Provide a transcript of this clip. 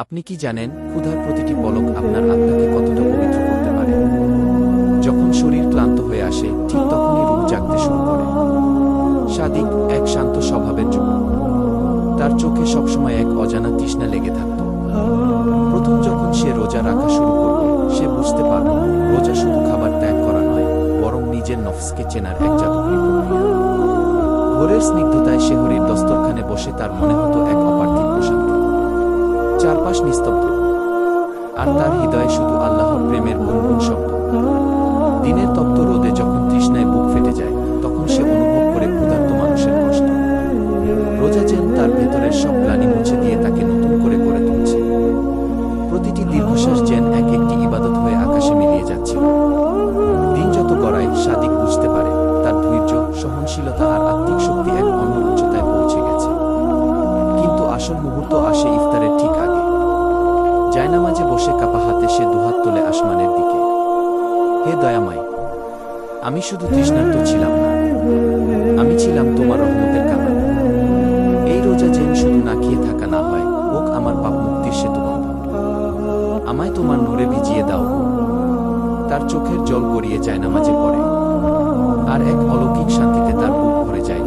আপনি কি জানেন, ক্ষুধার প্রতিটি পলক আপনার আত্মাকে কতটা পবিত্র করতে পারে? যখন শরীর ক্লান্ত হয়ে আসে, ঠিক তখনই রূহ জাগতে শুরু করে। সাদিক এক শান্ত স্বভাবের যুবক। তার চোখে সবসময় এক অজানা তৃষ্ণা লেগে থাকত। প্রথম যখন সে রোজা রাখা শুরু করল, সে বুঝতে পারল রোজা শুধু খাবার ত্যাগ করা নয়, বরং নিজের নফসকে চেনার এক জাদুকরী প্রক্রিয়া। ভোরের স্নিগ্ধতায় শেহরির দস্তরখানে বসে তার মনে হতো এক অপার্থিব প্রশান্তি। চারপাশ নিস্তব্ধ, আর তার হৃদয়ে শুধু আল্লাহর প্রেমের গুনগুন শব্দ। দিনের তপ্ত রোদে যখন তৃষ্ণায় বুক ফেটে যায়, তখন সে অনুভব করে ক্ষুধার্ত মানুষের কষ্ট। রোজা যেন তার ভেতরের সব গ্লানি মুছে দিয়ে তাকে নতুন করে গড়ে তুলছে। প্রতিটি দীর্ঘশ্বাস যেন এক একটি ইবাদত হয়ে আকাশে মিলিয়ে যাচ্ছিল। দিন যত গড়ায়, সাদিক বুঝতে পারে তার ধৈর্য, সহনশীলতা আর আত্মিক শক্তি এক অন্য উচ্চতায় পৌঁছে গেছে। কিন্তু আসল মুহূর্ত আসে ইফতারের ঠিক আগে। জায়নামাজে বসে কাপা হাতে সে দুহাত তোলে আসমানের দিকে। হে দয়াময়, আমি শুধু তৃষ্ণার্ত ছিলাম না, আমি ছিলাম তোমার রহমতের কানা। এই রোজা যেন শুধু না খেয়ে থাকা না হয়, হোক আমার পাপ মুক্তির সেতুবন্ধন। আমায় তোমার নূরে ভিজিয়ে দাও। তার চোখের জল গড়িয়ে জায়নামাজে পড়ে, আর এক অলৌকিক শান্তিতে তার বুক ভরে যায়।